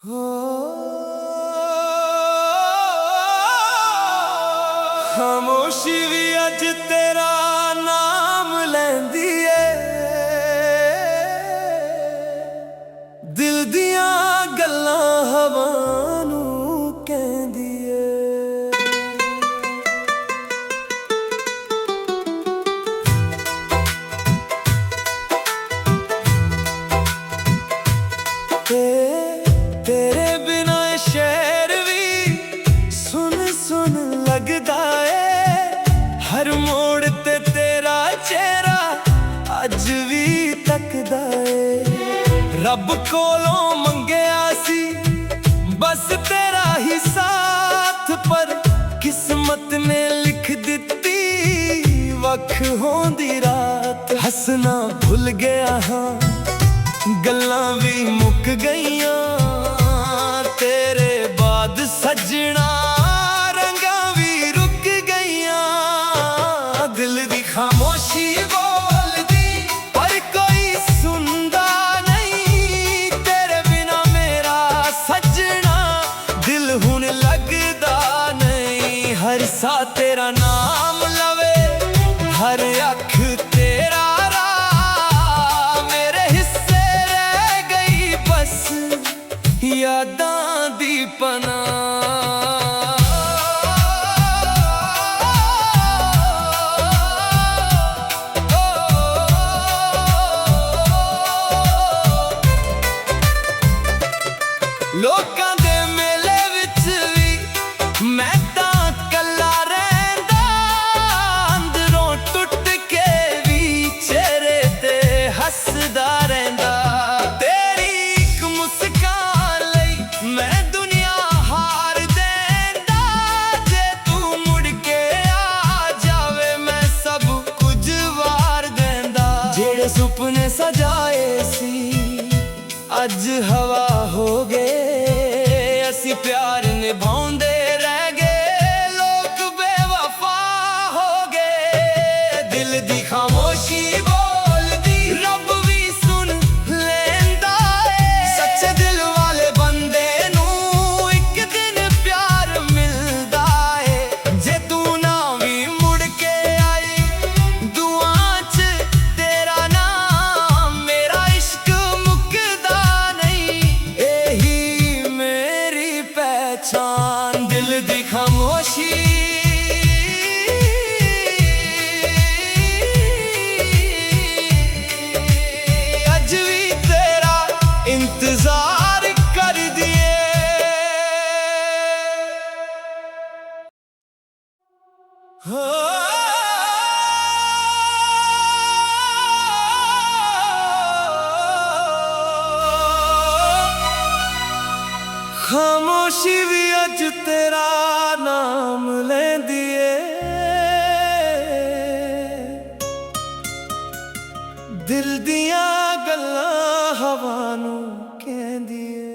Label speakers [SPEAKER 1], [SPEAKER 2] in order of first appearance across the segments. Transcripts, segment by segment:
[SPEAKER 1] हो खामोशी भी अज तेरा नाम लैंदी है। दिल दियां गल्लां हवा नू कहंदी है। तेरे बिना शहर भी सुन सुन लगदा है। हर मोड़ ते तेरा चेहरा अज भी तकदा है। रब कोलों मंगया सी बस तेरा ही साथ, पर किस्मत ने लिख दिती वख होंदी रात। हसना भुल गया हाँ, गल्लां भी मुक गईयां तेरे बाद सजना। रंगां भी रुक गईयां, दिल दी खामोशी बोलदी पर कोई सुनदा नहीं। तेरे बिना मेरा सजना दिल हुण लगदा नहीं। हर सा तेरा नाम लवे, हर अख तेरा यादां दी पनाह। लोकां दे मेले विच भी मैं तां कल्ला रहिंदा, अंदरों टुट के भी चेहरे ते हसदा रहिंदा। सुपने सजाए सी अज हवा हो गए। असी प्यार निभाउंदे रह गए, लोग बेवफा हो गए। दिल दी खामोशी बोलदी रब भी सुन लेंदा है। सच्चे दिल वाले बंदे नू एक दिन प्यार मिलदा है। जे तू ना भी मुड़ के आई दुआं च तेरा दिल दी खामोशी। अज भी तेरा इंतजार कर दिए। खामोशी भी अज तेरा नाम लैंदी है। दिल दियां गल्लां हवा नू कहंदी है।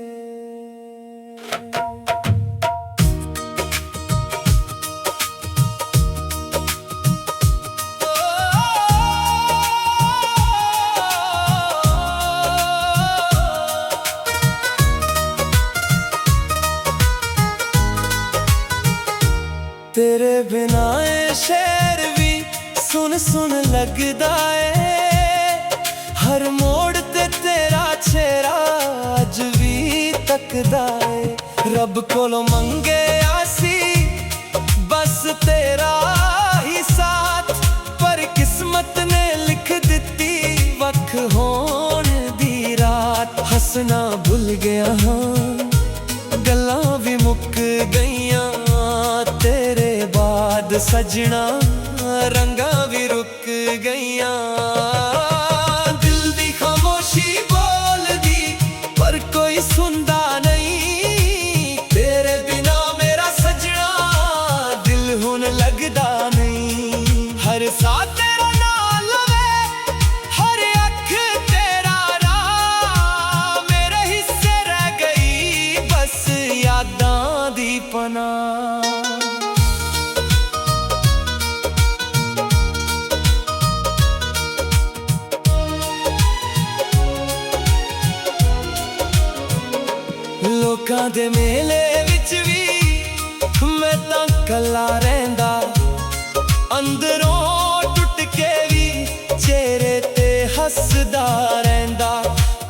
[SPEAKER 1] तेरे बिना ए शहर भी सुन सुन लगदा है। हर मोड़ ते तेरा चेहरा अज भी तकदा है। रब कोलों मंगया सी बस तेरा ही साथ, पर किस्मत ने लिख दिती वख होण दी रात। हसना भुल गया हाँ, गल्लां भी मुक गईयां तेरे बाद सजना। रंगां भी रुक गईयां, दिल दी खामोशी बोलदी पर कोई सुनदा नहीं। तेरे बिना मेरा सजना दिल हुण लगदा नहीं। हर सा तेरा नाम लवे, हर अख तेरा राह। मेरे हिस्से रह गई बस यादां दी पनाह। ਲੋਕਾਂ ਦੇ ਮੇਲੇ ਵਿੱਚ ਵੀ ਮੈਂ ਤਾਂ ਕੱਲਾ ਰਹਿੰਦਾ, ਅੰਦਰੋਂ ਟੁੱਟ ਕੇ ਵੀ ਚਿਹਰੇ ਤੇ ਹੱਸਦਾ ਰਹਿੰਦਾ।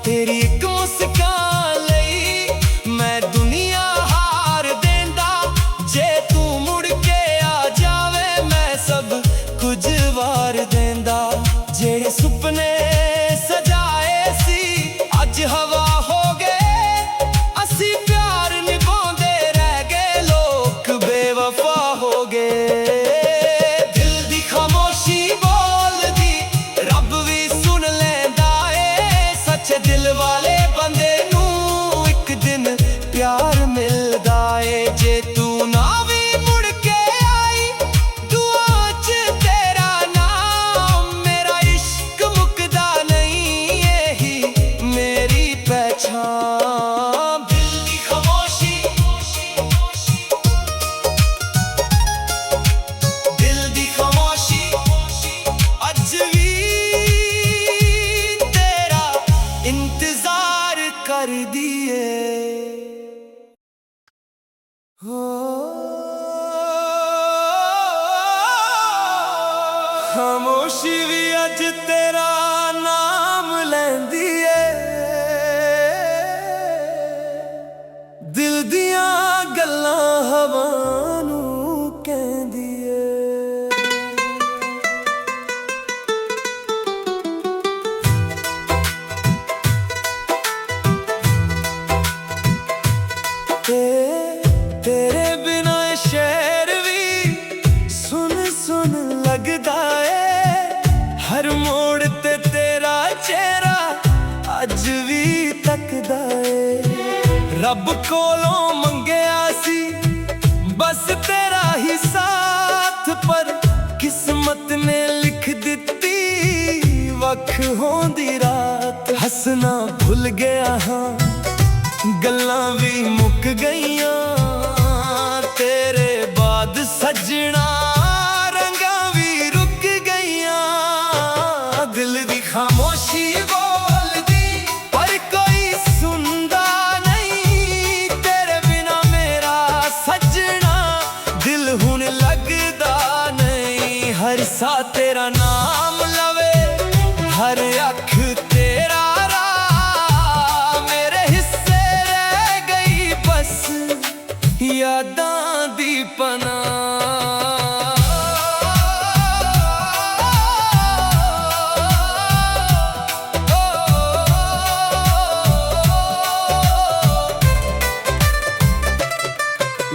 [SPEAKER 1] ਤੇਰੀ ਇੱਕ ਮੁਸਕਾਨ ਲਈ ਮੈਂ ਦੁਨੀਆ ਹਾਰ ਦਿੰਦਾ, ਜੇ ਤੂੰ ਮੁੜ ਕੇ ਆ ਜਾਵੇ ਮੈਂ ਸਭ ਕੁਝ ਵਾਰ ਦਿੰਦਾ। ਜਿਹੜੇ ਸੁਪਨੇ ਸਜਾਏ ਸੀ ਅੱਜ ਹਵਾ ਹੋ ਗਏ, ਅਸੀਂ ਪਿਆਰ ਨਿਭਾਉਂਦੇ ਰਹਿ ਗਏ, ਲੋਕ ਬੇਵਫਾ ਹੋ ਗਏ। ਦਿਲ ਦੀ ਖਾਮੋਸ਼ੀ ਬੋਲਦੀ ਰੱਬ ਵੀ ਸੁਣ ਲੈਂਦਾ ਏ, ਸੱਚੇ ਦਿਲ ਵਾਲੇ ਬੰਦੇ ਨੂੰ ਇੱਕ ਦਿਨ ਪਿਆਰ ਮਿਲਦਾ ਏ। ਜੇ ਤੂੰ ਨਾ ਵੀ ਮੁੜ ਕੇ ਆਈ ਦੁਆ 'ਚ ਤੇਰਾ ਨਾਮ, ਮੇਰਾ ਇਸ਼ਕ ਮੁੱਕਦਾ ਨਹੀਂ, ਇਹੀ ਮੇਰੀ ਪਹਿਚਾਨ। ਦਿਲ ਦੀ ਖਾਮੋਸ਼ੀ, ਦਿਲ ਦੀ ਖਾਮੋਸ਼ੀ ਅੱਜ ਵੀ ਤੇਰਾ ਇੰਤਜ਼ਾਰ ਕਰਦੀ ਏ। ਖਾਮੋਸ਼ੀ ਵੀ ਅੱਜ ਤੇਰਾ ਨਾਮ ਲੈਂਦੀ ਏ, ਦਿਲ ਦੀਆਂ ਗੱਲਾਂ ਹਵਾ ਨੂੰ ਕਹਿੰਦੀ ਏ। ਤੇਰੇ ਬਿਨਾਂ ਇਹ ਸ਼ਹਿਰ ਵੀ ਸੁਨ ਸੁਨ ਲੱਗਦਾ ਏ, ਹਰ ਮੋੜ ਤੇ ਤੇਰਾ ਚਿਹਰਾ ਅੱਜ ਵੀ ਤੱਕਦਾ ਏ। ਰੱਬ ਕੋਲੋਂ ਮੰਗਿਆ ਸੀ ਬਸ ਤੇਰਾ ਹੀ ਸਾਥ, ਪਰ ਕਿਸਮਤ ਨੇ ਲਿਖ ਦਿੱਤੀ ਵੱਖ ਹੋਣ ਦੀ ਰਾਤ। ਹੱਸਣਾ ਭੁੱਲ ਗਿਆ ਹਾਂ, ਗੱਲਾਂ ਵੀ ਮੁੱਕ ਗਈਆਂ, ਤੇਰੇ ਬਾਅਦ ਸੱਜਣਾ ਰੰਗਾਂ ਵੀ ਰੁਕ ਗਈਆਂ। ਦਿਲ ਦੀ ਖਾਮੋਸ਼ੀ ਬੋਲਦੀ ਪਰ ਕੋਈ ਸੁਣਦਾ ਨਹੀਂ, ਤੇਰੇ ਬਿਨਾ ਮੇਰਾ ਸੱਜਣਾ ਦਿਲ ਹੁਣ ਲੱਗਦਾ ਨਹੀਂ। ਹਰ ਸਾਹ ਤੇਰਾ ਨਾਮ ਲਵੇ, ਹਰ ਅੱਖ ਤੇਰਾ ਰਾਹ, ਮੇਰੇ ਹਿੱਸੇ ਰਹਿ ਗਈ ਬਸ ਯਾਦਾਂ ਦੀ ਪਨਾਹ।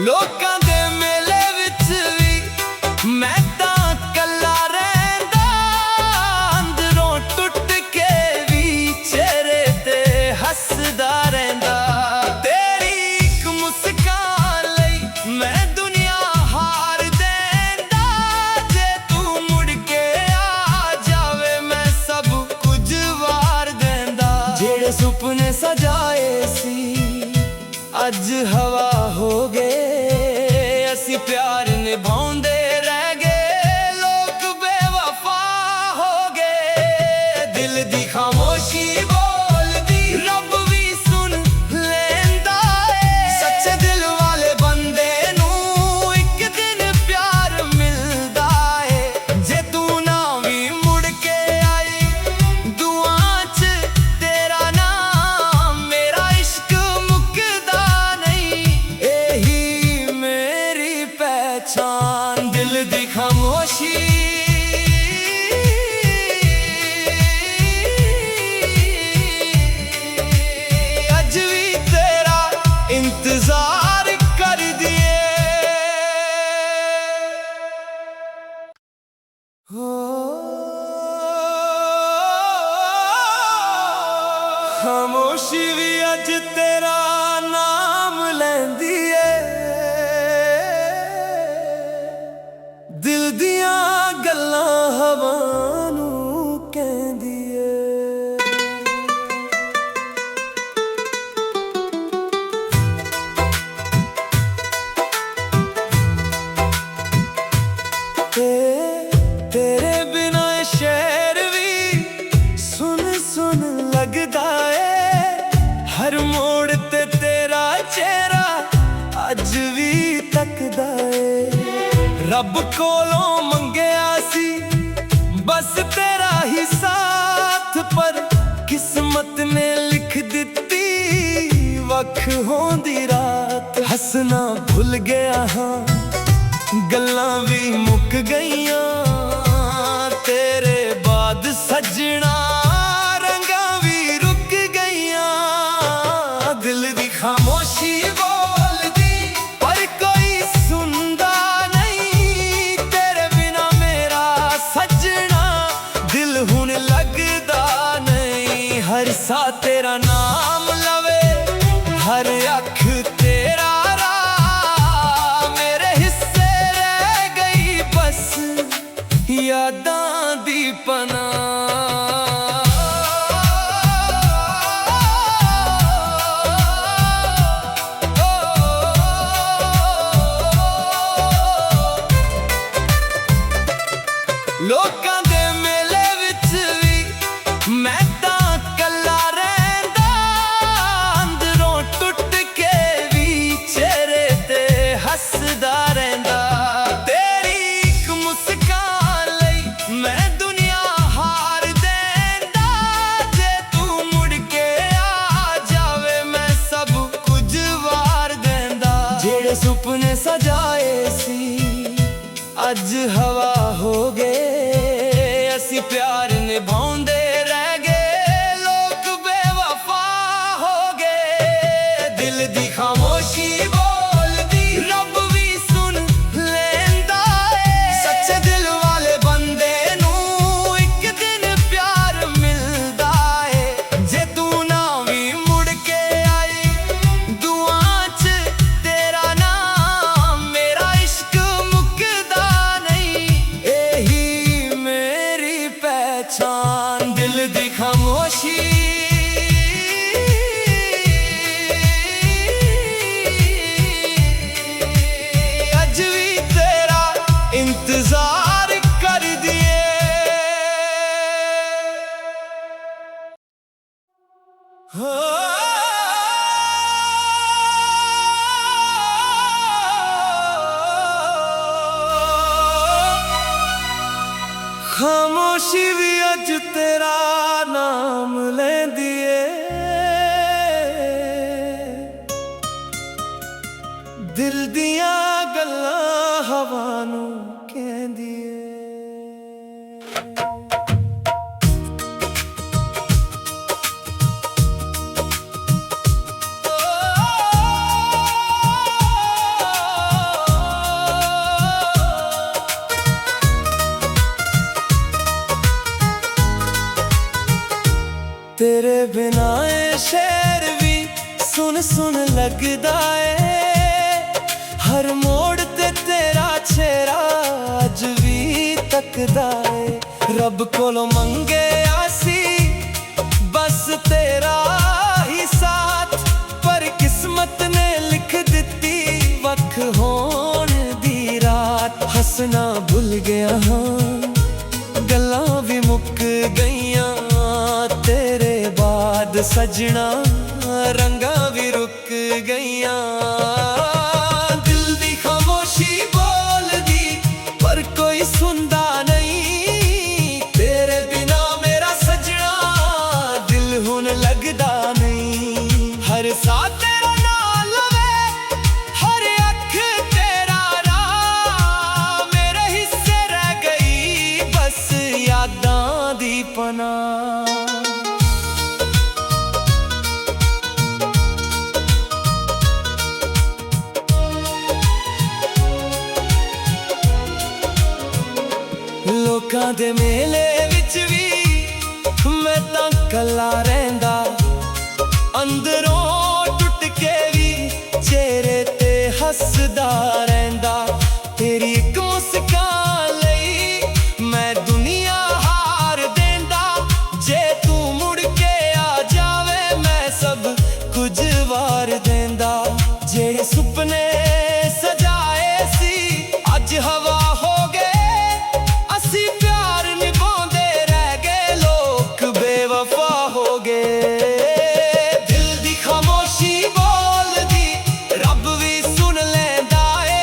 [SPEAKER 1] ਲੋਕਾਂ ਦੇ ਮੇਲੇ ਵਿੱਚ ਵੀ ਮੈਂ ਤਾਂ ਕੱਲਾ ਰਹਿੰਦਾ, ਅੰਦਰੋਂ ਟੁੱਟ ਕੇ ਵੀ ਚਿਹਰੇ ਤੇ ਹੱਸਦਾ ਰਹਿੰਦਾ। ਤੇਰੀ ਇੱਕ ਮੁਸਕਾਨ ਲਈ ਮੈਂ ਦੁਨੀਆ ਹਾਰ ਦਿੰਦਾ, ਜੇ ਤੂੰ ਮੁੜ ਕੇ ਆ ਜਾਵੇ ਮੈਂ ਸਭ ਕੁਝ ਵਾਰ ਦਿੰਦਾ। ਜਿਹੜੇ ਸੁਪਨੇ ਸਜਾਏ ਸੀ ਅੱਜ ਹਵਾ ਹੋ ਗਏ, ਅਸੀਂ ਪਿਆਰ ਨਿਭਾਉਂਦੇ ਰਹਿ ਗਏ, ਲੋਕ ਬੇਵਫਾ ਹੋ ਗਏ। ਦਿਲ ਦੀ ਖਾਮੋਸ਼ੀ ਬੋਲਦੀ ਰੱਬ ਵੀ ਸੁਣ ਲੈਂਦਾ ਏ, ਸੱਚੇ ਦਿਲ ਵਾਲੇ ਬੰਦੇ ਨੂੰ ਇੱਕ ਦਿਨ ਪਿਆਰ ਮਿਲਦਾ ਏ। ਜੇ ਤੂੰ ਨਾ ਵੀ ਮੁੜ ਕੇ ਆਈ ਦੁਆ 'ਚ ਤੇਰਾ ਨਾਮ, ਮੇਰਾ ਇਸ਼ਕ ਮੁੱਕਦਾ ਨਹੀਂ, ਇਹੀ ਮੇਰੀ ਪਹਿਚਾਨ। ਦਿਲ ਦੀ ਖਾਮੋਸ਼ੀ ਅੱਜ ਵੀ ਤੇਰਾ ਇੰਤਜ਼ਾਰ ਕਰਦੀ ਏ। ਖਾਮੋਸ਼ੀ ਵੀ ਅੱਜ ਤੇਰਾ ਨਾਮ ਲੈਂਦੀ ਏ, ਦਿਲ ਦੀਆਂ ਗੱਲਾਂ ਹਵਾ ਨੂੰ ਕਹਿੰਦੀ ਏ। ਤੇਰੇ ਬਿਨਾਂ ਇਹ ਸ਼ਹਿਰ ਵੀ ਸੁਨ ਸੁਨ ਲੱਗਦਾ ਏ, ਹਰ ਮੋੜ ਤੇ ਤੇਰਾ ਚਿਹਰਾ रब कोलों मंगया सी बस तेरा ही साथ, पर किस्मत ने लिख दिती वख होंदी रात। हसना भुल गया हाँ, गल्लां भी मुक गईयां, तेरे बाद सजना रंगा भी रुक गईयां। दिल दी खामोशी बोलदी पर कोई सुनदा नहीं, तेरे बिना मेरा सजना दिल हुण लगदा नहीं। हर सा तेरा नाम लवे, हर अख तेरा राह, मेरे हिस्से रह गई बस यादां दी पनाह। लोकां दे मेले विच भी मैं तां कल्ला रहिंदा, अंदरों टुट के भी चेहरे ते हसदा रहिंदा। तेरी इक मुस्कान लई मैं दुनिया हार देंदा, जे तू मुड़ के आ जावे मैं सब कुछ वार देंदा। जेड़े सुपने सजाए सी अज हवा हो गए, असी प्यार निभाउंदे रह गए, लोग बेवफा हो गए। दिल दी खामोशी बोलदी रब भी सुन लेंदा है, सच्चे दिल वाले बंदे नू एक दिन प्यार मिलदा है। जे तू ना भी मुड़ के आई दुआं च तेरा नाम, मेरा इश्क मुकदा नहीं, यही मेरी पहचान। दिल दी खामोशी अज भी तेरा इंतजार कर दिए। हो खामोशी भी अज तेरा नाम लेंदी ए, दिल दियां गल्लां हवा नू कहंदी ए। तेरे बिना ए शेर भी सुन सुन लगदा है, हर मोड़ ते तेरा चेहरा अज भी तकदा है। रब कोलों मंगे आसी बस तेरा ही साथ, पर किस्मत ने लिख दिती वख होण दी रात। हसना भुल गया हाँ, गल्लां भी मुक गईयां, तेरे बाद सजना रंगा भी रुक गईयां। दिल दी खामोशी बोलदी पर कोई सुनदा नहीं, तेरे बिना मेरा सजना दिल हुण लगदा नहीं। हर सा तेरा नाम लवे, हर अख तेरा राह, मेरे हिस्से रह गई बस यादां दी पनाह। लोकां दे मेले विच भी मैं तां कल्ला रहिंदा, अंदरों टुट के भी चेहरे ते हसदा रहिंदा। तेरी इक मुस्कान लई मैं दुनिया हार देंदा, जे तू मुड़ के आ जावे मैं सब कुछ वार देंदा। जेड़े सुपने सजाए सी अज हवा हो गए, असी प्यार निभाउंदे रह गए, लोग बेवफा हो गए। दिल दी खामोशी बोलदी रब भी सुन लेंदा है,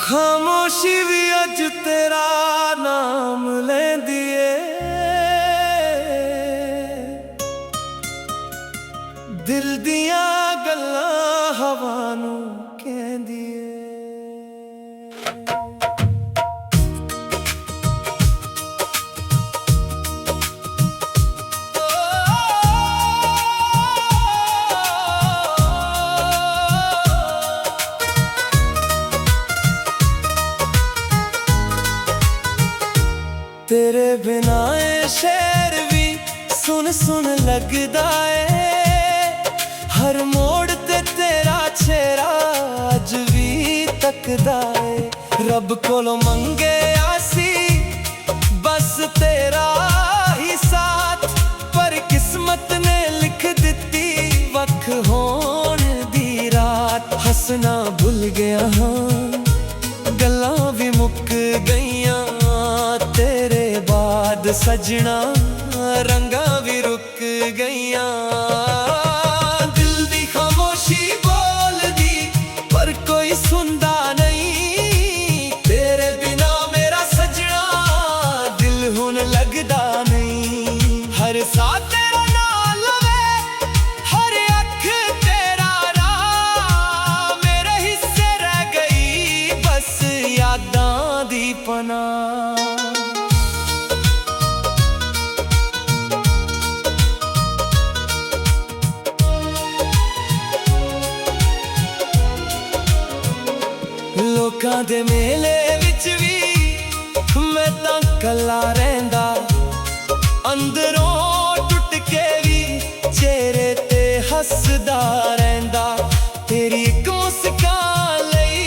[SPEAKER 1] खामोशी भी अज तेरा नाम लेंदी ए, दिल दिया गल्लां हवा नूं कहंदी ए। तेरे बिना ए शहर भी सुन सुन लगदा ए, हर मोड़ ते तेरा चेहरा अज भी तकदा ए। रब कोलों मंगे आसी बस तेरा ही साथ, पर किस्मत ने लिख दिती वख होण दी रात। हसना भुल गया हाँ, गल्लां भी मुक गईयां, तेरे बाद सजना रंगा भी रुक गईयां। दिल दी खामोशी बोल दी पर कोई सुनदा नहीं, तेरे बिना मेरा सजना दिल हुन लगदा नहीं। हर साथ तेरा नाम लवे, हर अख तेरा राह, मेरे हिस्से रह गई बस यादां दी पनाह। लोकां दे मेले विच भी मैं तां कल्ला रहिंदा, अंदरों टुट के भी चेहरे ते हसदा रहिंदा। तेरी इक मुस्कान लई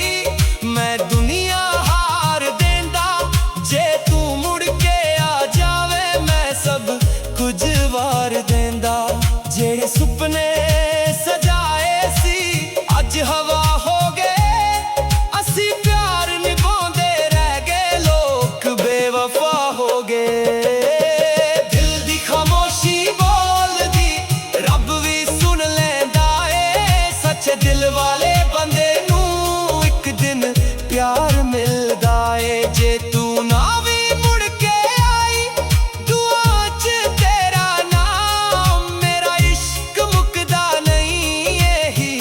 [SPEAKER 1] मैं दुनिया हार देंदा, जे तू मुड़ के आ जावे मैं सब कुछ वार देंदा। जेड़े सुपने सजाए सी अज हवा हो गए, असी प्यार निभांदे रह गए लोग बेवफा हो गए। दिल दी खामोशी बोल दी रब भी सुन लैंदा ए, सच्चे दिल वाले बंदे नूं एक दिन प्यार मिलदा ए। जे तू ना भी मुड़ के आई दुआ च तेरा नाम, मेरा इश्क मुकदा नहीं यही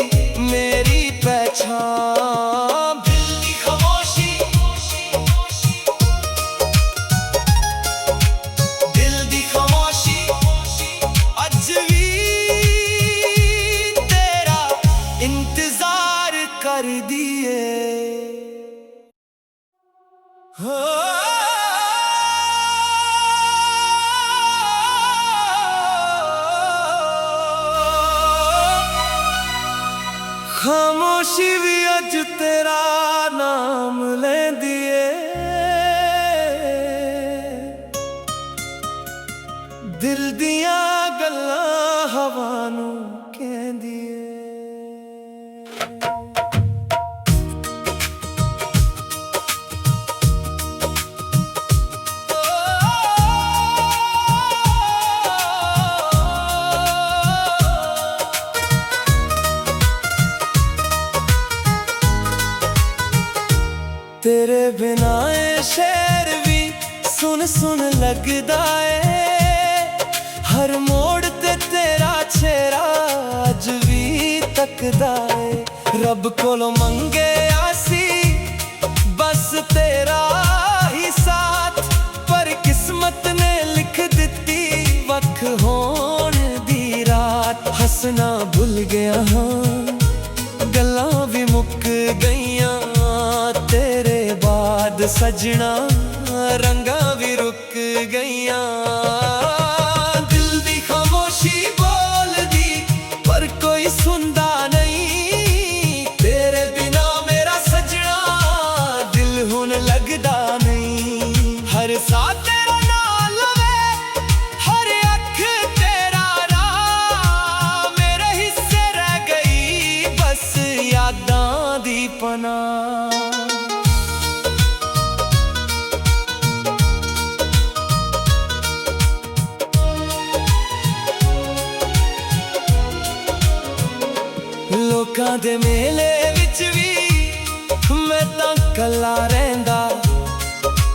[SPEAKER 1] मेरी पहचान। दिल दी खामोशी, दिल दी खामोशी अज भी तेरा इंतजार कर दिए। खामोशी भी अज तेरा नाम लेंदी ए, दिल दिया गल्लां हवा नूं कहंदी ए। तेरे बिना ए शहर भी सुन सुन लगदा ए, हर मोड़ ते तेरा चेहरा अज भी तकदा ए। रब कोलों मंगे आसी बस तेरा ही साथ, पर किस्मत ने लिख दिती वख होण दी रात। हसना भुल गया हाँ, गल्लां भी मुक गईयां, तेरे बाद सजना रंगा भी रुक गईयां। दिल दी खामोशी बोल दी पर कोई सुनदा नहीं, तेरे बिना मेरा सजना दिल हुन लगदा नहीं। हर साथ तेरा नाम लवे, हर अख तेरा राह, मेरे हिस्से रह गई बस यादां दी पनाह। लोकां दे मेले विच भी मैं तां ਕੱਲਾ ਰਹਿੰਦਾ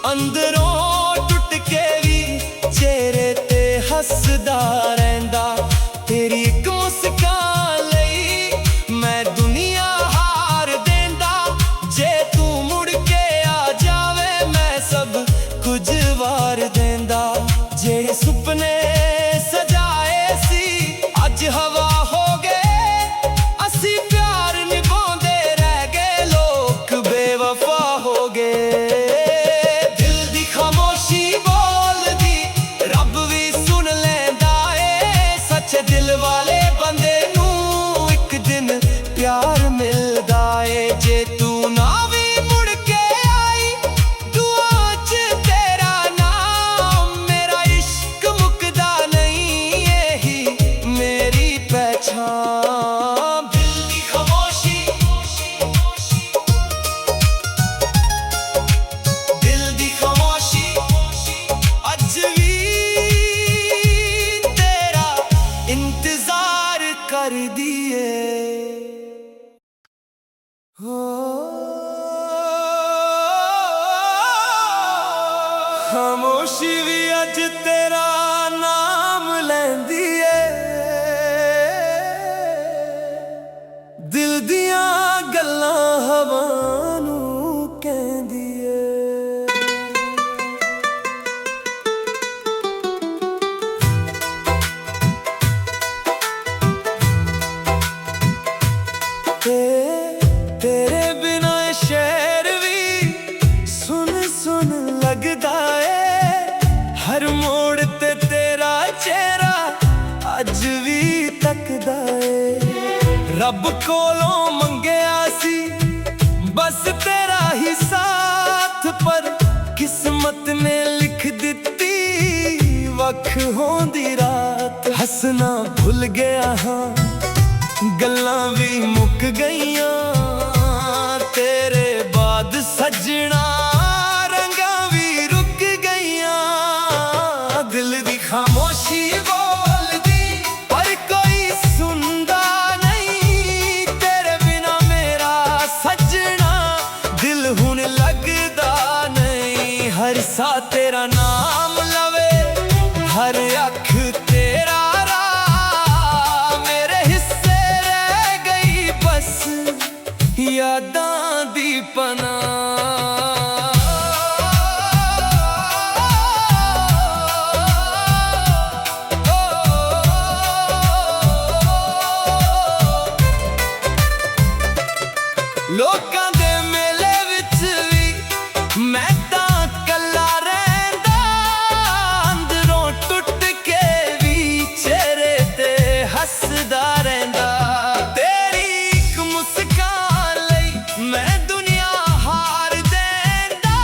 [SPEAKER 1] ਅੰਦਰੋਂ ਟੁੱਟ ਕੇ ਵੀ ਚਿਹਰੇ ਤੇ ਹੱਸਦਾ ਰਹਿੰਦਾ ਤੇਰੀ ਇੱਕ ਮੁਸਕਾਨ ਲਈ ਮੈਂ ਦੁਨੀਆ ਹਾਰ ਦਿੰਦਾ ਜੇ ਤੂੰ ਮੁੜ ਕੇ ਆ ਜਾਵੇ ਮੈਂ ਸਭ ਕੁਝ ਵਾਰ ਦਿੰਦਾ ਜਿਹੜੇ ਸੁਪਨੇ ਸਜਾਏ ਸੀ ਅੱਜ ਹਵਾ ਹੋ ਗਏ ਅਸੀਂ ਪਿਆਰ ਨਿਭਾਉਂਦੇ ਰਹਿ ਗਏ ਲੋਕ ਬੇਵਫਾ ਹੋ ਗਏ ਦਿਲ ਦੀ ਖਾਮੋਸ਼ੀ ਬੋਲਦੀ ਰੱਬ ਵੀ ਸੁਣ ਲੈਂਦਾ ਏ ਸੱਚੇ ਦਿਲ ਵਾਲੇ ਬੰਦੇ ਨੂੰ ਇੱਕ ਦਿਨ ਪਿਆਰ ਮਿਲਦਾ ਏ ਜੇ ਤੂੰ ਨਾ ਵੀ ਮੁੜ ਕੇ ਆਈ ਦੁਆ 'ਚ ਤੇਰਾ ਨਾਮ ਮੇਰਾ ਇਸ਼ਕ ਮੁੱਕਦਾ ਨਹੀਂ ਇਹੀ ਮੇਰੀ ਪਹਿਚਾਨ ਦਿਲ ਦੀ ਖਾਮੋਸ਼ੀ ਦਿਲ ਦੀ ਖਾਮੋਸ਼ੀ ਅੱਜ ਵੀ ਤੇਰਾ ਇੰਤਜ਼ਾਰ ਕਰਦੀ ਏ ਖਾਮੋਸ਼ੀ ਵੀ ਅੱਜ ਤੇਰਾ ਨਾਮ ਲੈਂਦੀ ਏ ਦਿਲ ਦੀਆਂ ਗੱਲਾਂ ਹਵਾ ਨੂੰ ਕਹਿੰਦੀ ਏ ਤੇਰੇ ਬਿਨਾਂ ਇਹ ਸ਼ਹਿਰ ਵੀ ਸੁਨ ਸੁਨ ਲੱਗਦਾ ਏ ਹਰ ਮੋੜ ਤੇ ਤੇਰਾ ਚਿਹਰਾ ਅੱਜ ਵੀ ਤੱਕਦਾ ਏ ਰੱਬ ਕੋਲੋਂ ਮੰਗਿਆ ਸੀ ਬਸ ਤੇਰਾ ਹੀ ਸਾਥ ਪਰ ਕਿਸਮਤ ਨੇ ਲਿਖ ਦਿੱਤੀ ਵੱਖ ਹੋਣ ਦੀ ਰਾਤ ਹੱਸਣਾ ਭੁੱਲ ਗਿਆ ਹਾਂ ਗੱਲਾਂ ਵੀ ਮੁੱਕ ਗਈਆਂ ਤੇਰੇ ਬਾਅਦ ਸੱਜਣਾ ਰੰਗਾਂ ਵੀ ਰੁਕ ਗਈਆਂ ਦਿਲ ਦੀ ਖਾਮੋਸ਼ੀ ਬੋਲਦੀ ਪਰ ਕੋਈ ਸੁਣਦਾ ਨਹੀਂ ਤੇਰੇ ਬਿਨਾ ਮੇਰਾ ਸੱਜਣਾ ਦਿਲ ਹੁਣ ਲੱਗਦਾ ਨਹੀਂ ਹਰ ਸਾਹ ਤੇਰਾ ਨਾਮ ਲਵੇ ਹਰ ਅੱਖ ਤੇਰਾ ਰਾਹ ਮੇਰੇ ਹਿੱਸੇ ਰਹਿ ਗਈ ਬਸ ਯਾਦਾਂ ਦੀ ਪਨਾਹ ਲੋਕਾਂ ਦੇ ਮੇਲੇ ਵਿੱਚ ਵੀ ਮੈਂ ਤਾਂ ਕੱਲਾ ਰਹਿੰਦਾ ਅੰਦਰੋਂ ਟੁੱਟ ਕੇ ਵੀ ਚਿਹਰੇ ਤੇ ਹੱਸਦਾ ਰਹਿੰਦਾ ਤੇਰੀ ਇੱਕ ਮੁਸਕਾਨ ਲਈ ਮੈਂ ਦੁਨੀਆ ਹਾਰ ਦਿੰਦਾ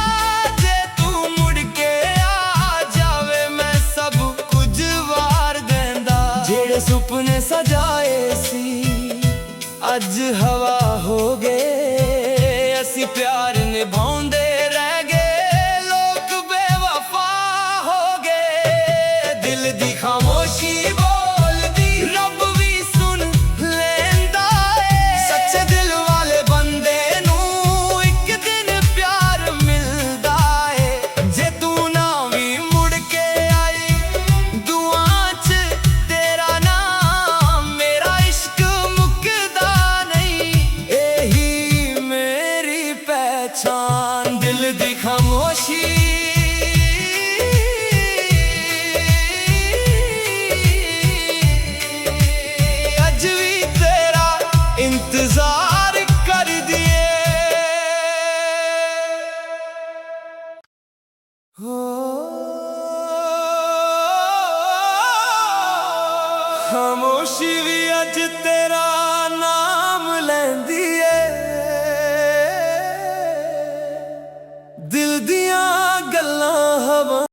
[SPEAKER 1] ਜੇ ਤੂੰ ਮੁੜ ਕੇ ਆ ਜਾਵੇ ਮੈਂ ਸਭ ਕੁਝ ਵਾਰ ਦਿੰਦਾ ਜਿਹੜੇ ਸੁਪਨੇ ਸਜਾਏ ਸੀ ਅੱਜ ਹਵਾ ਹੋ ਗਏ ਅਸੀਂ ਪਿਆਰ ਨਿਭਾਉਂਦੇ ਰਹਿ ਗਏ ਲੋਕ ਬੇਵਫਾ ਹੋ ਗਏ ਦਿਲ ਦੀ ਖਾਮੋਸ਼ੀ ਬੋਲਦੀ ਰੱਬ ਵੀ ਸੁਣ ਲੈਂਦਾ ਏ ਸੱਚੇ ਦਿਲ ਵਾਲੇ ਬੰਦੇ ਨੂੰ ਇੱਕ ਦਿਨ ਪਿਆਰ ਮਿਲਦਾ ਏ ਜੇ ਤੂੰ ਨਾ ਵੀ ਮੁੜ ਕੇ ਆਈ ਦੁਆ 'ਚ ਤੇਰਾ ਨਾਮ ਮੇਰਾ ਇਸ਼ਕ ਮੁੱਕਦਾ ਨਹੀਂ ਇਹੀ ਮੇਰੀ ਪਹਿਚਾਨ ਦਿਲ ਦੀ ਖਾਮੋਸ਼ੀ ਅੱਜ ਵੀ ਤੇਰਾ ਇੰਤਜ਼ਾਰ ਕਰਦੀ ਏ ਖਾਮੋਸ਼ੀ ਵੀ ਅੱਜ ਤੇਰਾ ਨਾਮ ਲੈਂਦੀ ਏ